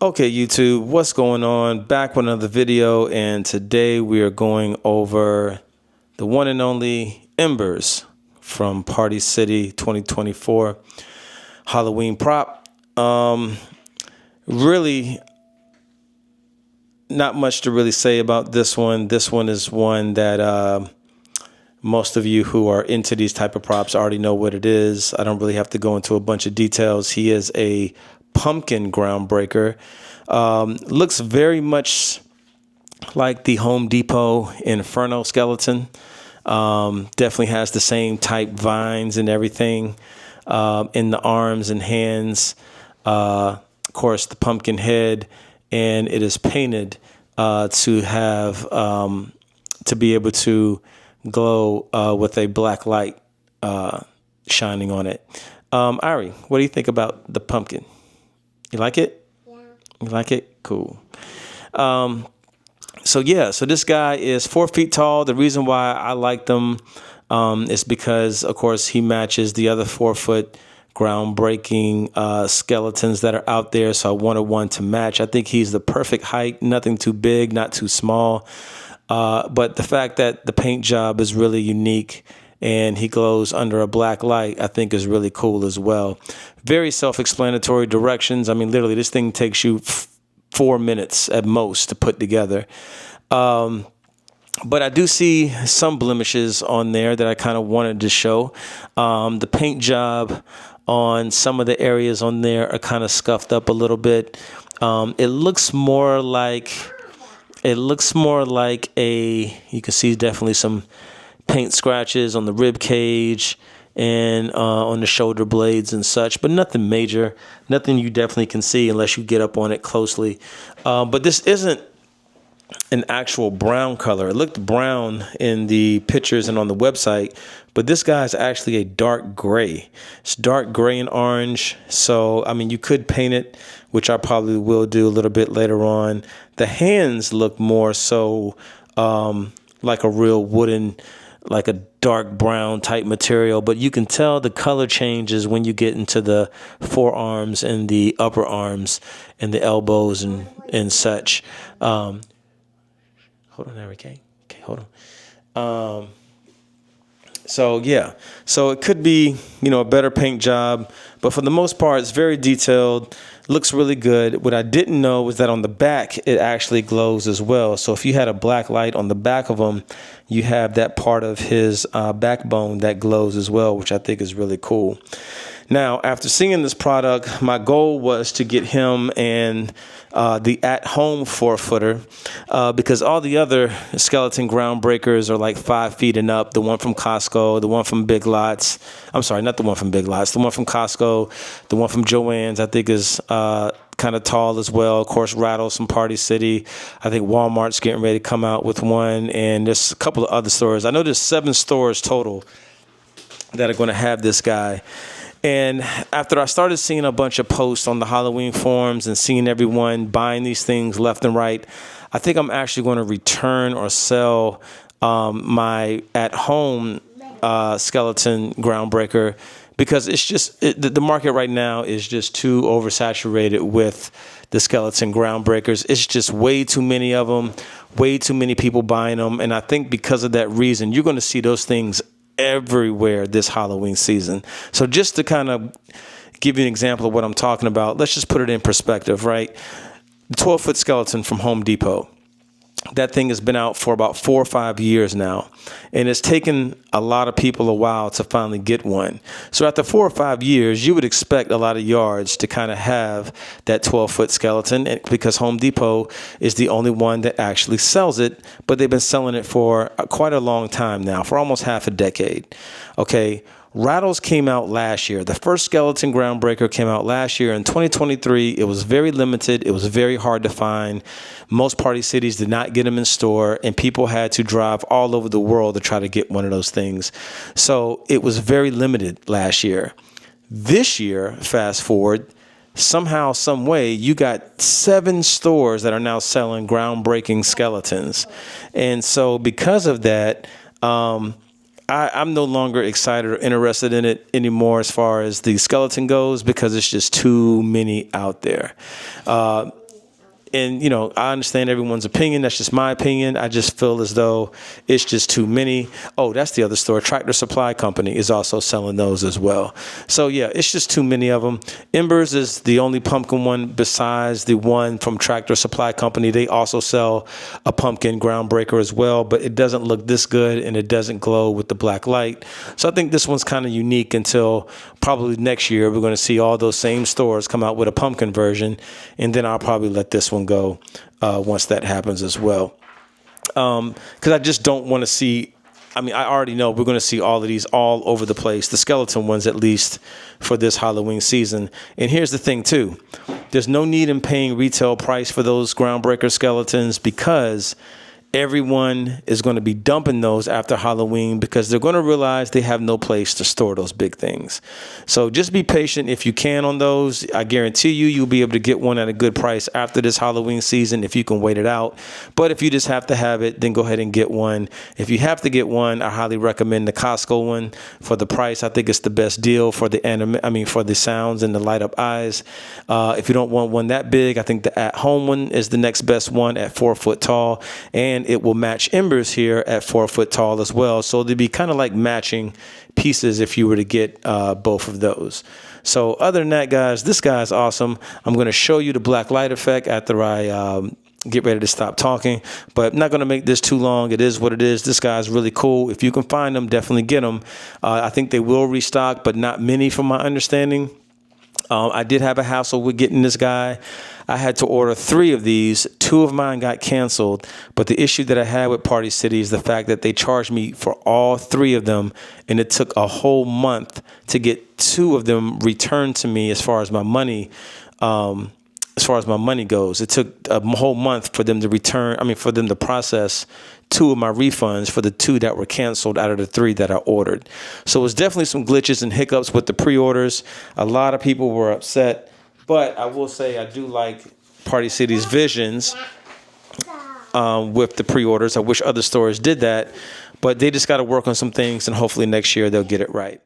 Okay, YouTube, what's going on? Back with another video, and today we are going over the one and only Embers from Party City 2024 Halloween prop. Really not much to really say about this one. This one is one that most of you who are into these type of props already know what it is. I don't really have to go into a bunch of details. He is a pumpkin groundbreaker. Looks very much like the Home Depot Inferno skeleton. Definitely has the same type vines and everything in the arms and hands. Of course, the pumpkin head, and it is painted to have to be able to glow with a black light shining on it. Ari, what do you think about the pumpkin? You like it? Yeah. You like it? Cool. So this guy is 4 feet tall. The reason why I like them is because, of course, he matches the other 4 foot groundbreaking skeletons that are out there. So I wanted one to match. I think he's the perfect height, nothing too big, not too small. But the fact that the paint job is really unique and he glows under a black light, I think is really cool as well. Very self-explanatory directions. I mean, literally, this thing takes you 4 minutes at most to put together. But I do see some blemishes on there that I kind of wanted to show. The paint job on some of the areas on there are kind of scuffed up a little bit. It looks more like you can see definitely some paint scratches on the rib cage and on the shoulder blades and such, but nothing major, nothing you definitely can see unless you get up on it closely. But this isn't an actual brown color. It looked brown in the pictures and on the website, but this guy is actually a dark gray. It's dark gray and orange. So, I mean, you could paint it, which I probably will do a little bit later on. The hands look more so like a real wooden, like a dark brown type material, but you can tell the color changes when you get into the forearms and the upper arms and the elbows and such. Hold on there, okay? Okay, hold on. So it could be, a better paint job, but for the most part, it's very detailed. Looks really good. What I didn't know was that on the back, it actually glows as well. So if you had a black light on the back of him, you have that part of his backbone that glows as well, which I think is really cool. Now, after seeing this product, my goal was to get him and the at-home 4-footer because all the other skeleton groundbreakers are like 5 feet and up. The one from Costco, the one from Big Lots. I'm sorry, not the one from Big Lots. The one from Costco, the one from Joann's, I think is kind of tall as well. Of course, Rattles from Party City. I think Walmart's getting ready to come out with one, and there's a couple of other stores. I know there's 7 stores total that are going to have this guy. And after I started seeing a bunch of posts on the Halloween forums and seeing everyone buying these things left and right, I think I'm actually going to return or sell my at-home skeleton groundbreaker because it's just the market right now is just too oversaturated with the skeleton groundbreakers. It's just way too many of them, way too many people buying them. And I think because of that reason, you're going to see those things everywhere this Halloween season. So just to kind of give you an example of what I'm talking about, let's just put it in perspective, right? The 12-foot skeleton from Home Depot. That thing has been out for about 4 or 5 years now, and it's taken a lot of people a while to finally get one. So after 4 or 5 years, you would expect a lot of yards to kind of have that 12-foot skeleton, because Home Depot is the only one that actually sells it, but they've been selling it for quite a long time now, for almost half a decade. Okay. Rattles came out last year. The first skeleton Groundbreaker came out last year in 2023. It was very limited. It was very hard to find. Most party cities did not get them in store, and people had to drive all over the world to try to get one of those things. So it was very limited last year. This year, fast forward, somehow, some way, you got 7 stores that are now selling groundbreaking skeletons. And so because of that, I'm no longer excited or interested in it anymore as far as the skeleton goes, because it's just too many out there. And, I understand everyone's opinion. That's just my opinion. I just feel as though it's just too many. Oh, that's the other store. Tractor Supply Company is also selling those as well. So, yeah, it's just too many of them. Embers is the only pumpkin one besides the one from Tractor Supply Company. They also sell a pumpkin Groundbreaker as well, but it doesn't look this good and it doesn't glow with the black light. So I think this one's kind of unique until probably next year. We're going to see all those same stores come out with a pumpkin version, and then I'll probably let this one go once that happens as well. Because I just don't want to see, I already know we're going to see all of these all over the place, the skeleton ones at least, for this Halloween season. And here's the thing too, there's no need in paying retail price for those Groundbreaker skeletons, because everyone is going to be dumping those after Halloween, because they're going to realize they have no place to store those big things. So just be patient if you can on those. I guarantee you'll be able to get one at a good price after this Halloween season if you can wait it out. But if you just have to have it, then go ahead and get one. If you have to get one, I highly recommend the Costco one for the price. I think it's the best deal for the for the sounds and the light up eyes. If you don't want one that big, I think the at-home one is the next best one at 4 foot tall, and it will match Embers here at 4 foot tall as well. So they'd be kind of like matching pieces if you were to get both of those. So other than that, guys, this guy's awesome. I'm going to show you the black light effect after I get ready to stop talking, but I'm not going to make this too long. It is what it is. This guy's really cool. If you can find them, definitely get them. I think they will restock, but not many from my understanding. I did have a hassle with getting this guy. I had to order 3 of these. 2 of mine got canceled. But the issue that I had with Party City is the fact that they charged me for all 3 of them, and it took a whole month to get 2 of them returned to me as far as my money. As far as my money goes, it took a whole month for them to for them to process 2 of my refunds for the 2 that were canceled out of the 3 that I ordered. So it was definitely some glitches and hiccups with the pre-orders. A lot of people were upset, but I will say I do like Party City's visions with the pre-orders. I wish other stores did that, but they just got to work on some things, and hopefully next year they'll get it right.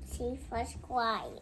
See, first quiet.